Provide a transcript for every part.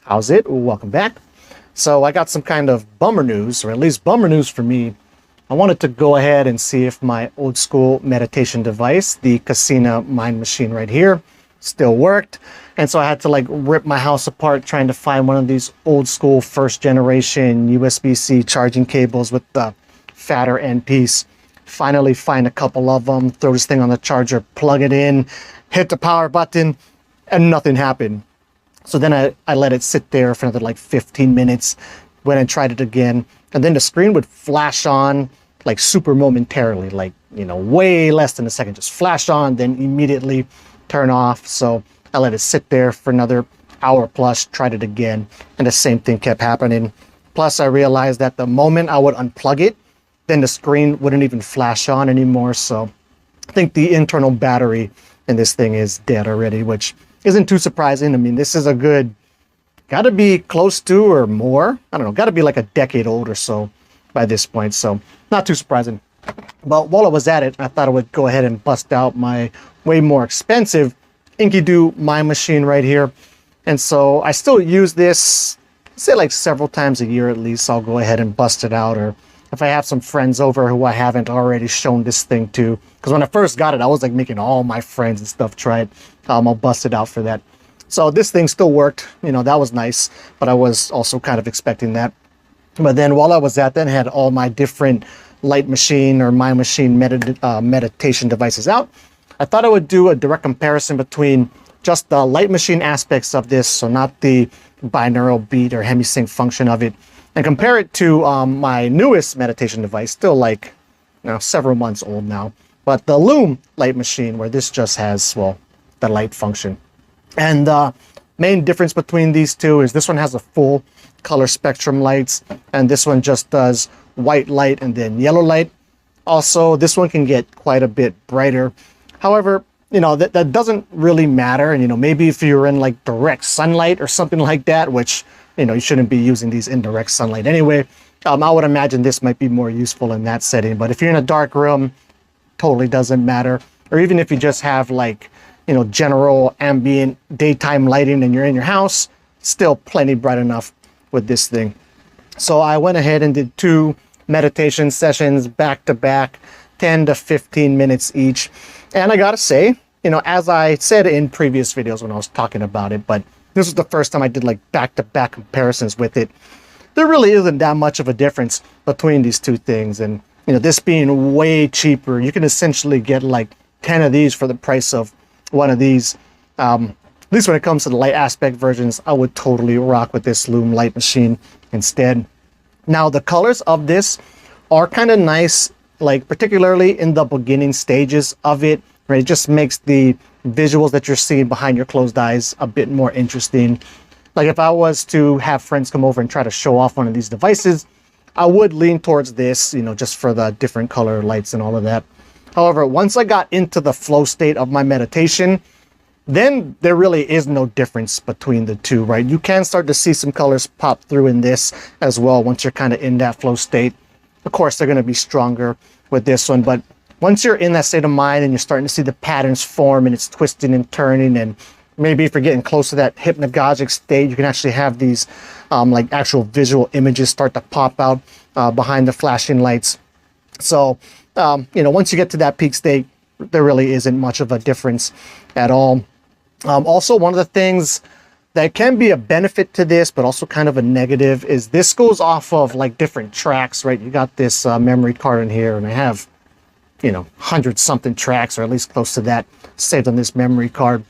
How's it? Welcome back. So I got some kind of bummer news, or at least bummer news for me. I wanted to go ahead and see if my old school meditation device, the Kasina mind machine right here, still worked. And so I had to like rip my house apart trying to find one of these old school first generation USB-C charging cables with the fatter end piece. Finally find a couple of them, throw this thing on the charger, plug it in, hit the power button, and nothing happened. So then I let it sit there for another like 15 minutes, went and tried it again, and then the screen would flash on like super momentarily, like, way less than a second, just flash on, then immediately turn off. So I let it sit there for another hour plus, tried it again, and the same thing kept happening. Plus I realized that the moment I would unplug it, then the screen wouldn't even flash on anymore. So I think the internal battery in this thing is dead already, which isn't too surprising. I mean, this is a good, got to be close to or more. I don't know, got to be like a decade old or so by this point. So not too surprising. But while I was at it, I thought I would go ahead and bust out my way more expensive Enkidu mind machine right here. And so I still use this, say like several times a year at least. I'll go ahead and bust it out, or if I have some friends over who I haven't already shown this thing to, because when I first got it, I was like making all my friends and stuff try it. I'll bust it out for that. So this thing still worked, that was nice, but I was also kind of expecting that. But then while I was at that, I had all my different light machine or mind machine meditation devices out. I thought I would do a direct comparison between just the light machine aspects of this, so not the binaural beat or hemisync function of it, and compare it to my newest meditation device, still like several months old now, but the LOOM light machine, where this just has, well, the light function. And the main difference between these two is this one has a full color spectrum lights, and this one just does white light and then yellow light. Also, this one can get quite a bit brighter. However, that doesn't really matter. And maybe if you're in like direct sunlight or something like that, which you shouldn't be using these in direct sunlight anyway, I would imagine this might be more useful in that setting. But if you're in a dark room, totally doesn't matter. Or even if you just have like general ambient daytime lighting and you're in your house, still plenty bright enough with this thing. So I went ahead and did 2 meditation sessions back to back, 10 to 15 minutes each. And I gotta say, as I said in previous videos when I was talking about it, but this was the first time I did like back-to-back comparisons with it. There really isn't that much of a difference between these two things. And this being way cheaper, you can essentially get like 10 of these for the price of one of these. At least when it comes to the light aspect versions, I would totally rock with this LOOM light machine instead. Now the colors of this are kind of nice, like particularly in the beginning stages of it, right? It just makes the visuals that you're seeing behind your closed eyes a bit more interesting. Like if I was to have friends come over and try to show off one of these devices, I would lean towards this, just for the different color lights and all of that. However, once I got into the flow state of my meditation, then there really is no difference between the two, right? You can start to see some colors pop through in this as well once you're kind of in that flow state. Of course, they're going to be stronger with this one, but once you're in that state of mind and you're starting to see the patterns form and it's twisting and turning, and maybe if you're getting close to that hypnagogic state, you can actually have these like actual visual images start to pop out behind the flashing lights. So, once you get to that peak state, there really isn't much of a difference at all. Also, one of the things that can be a benefit to this, but also kind of a negative, is this goes off of like different tracks, right? You got this memory card in here, and I have, 100 something tracks, or at least close to that, saved on this memory card.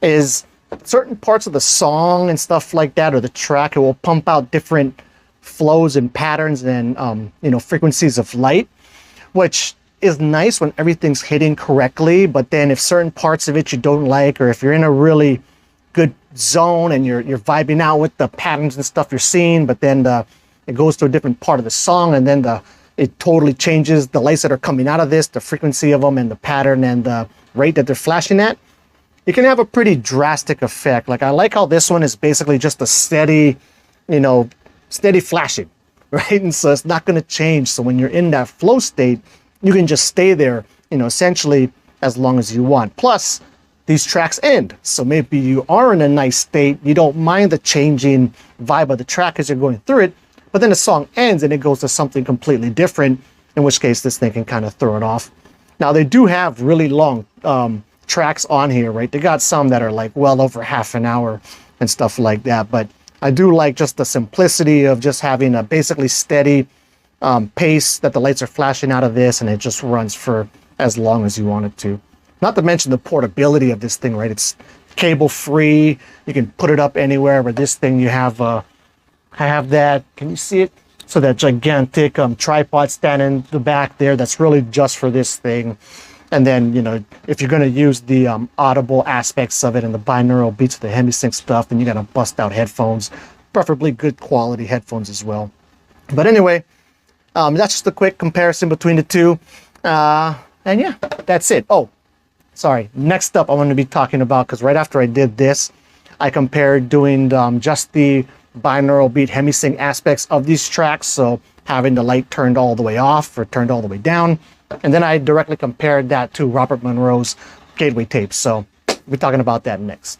Is certain parts of the song and stuff like that, or the track, it will pump out different flows and patterns and frequencies of light, which is nice when everything's hitting correctly. But then if certain parts of it you don't like, or if you're in a really good zone and you're vibing out with the patterns and stuff you're seeing, but then it goes to a different part of the song, and then it totally changes the lights that are coming out of this, the frequency of them and the pattern and the rate that they're flashing at, it can have a pretty drastic effect. Like I like how this one is basically just a steady, steady flashing, right? And so it's not going to change. So when you're in that flow state, you can just stay there, essentially as long as you want. Plus, these tracks end. So maybe you are in a nice state, you don't mind the changing vibe of the track as you're going through it, but then the song ends and it goes to something completely different, in which case this thing can kind of throw it off. Now they do have really long tracks on here, right? They got some that are like well over half an hour and stuff like that, but I do like just the simplicity of just having a basically steady pace that the lights are flashing out of this, and it just runs for as long as you want it to. Not to mention the portability of this thing, right? It's cable free. You can put it up anywhere. But this thing, you have I have that. Can you see it? So that gigantic tripod stand in the back there. That's really just for this thing. And then, you know, if you're going to use the audible aspects of it and the binaural beats of the HemiSync stuff, then you got to bust out headphones, preferably good quality headphones as well. But anyway, that's just a quick comparison between the two. And yeah, that's it. Oh, sorry. Next up, I want to be talking about, because right after I did this, I compared doing just the binaural beat HemiSync aspects of these tracks. So having the light turned all the way off or turned all the way down. And then I directly compared that to Robert Monroe's Gateway tapes. So we'll be talking about that next.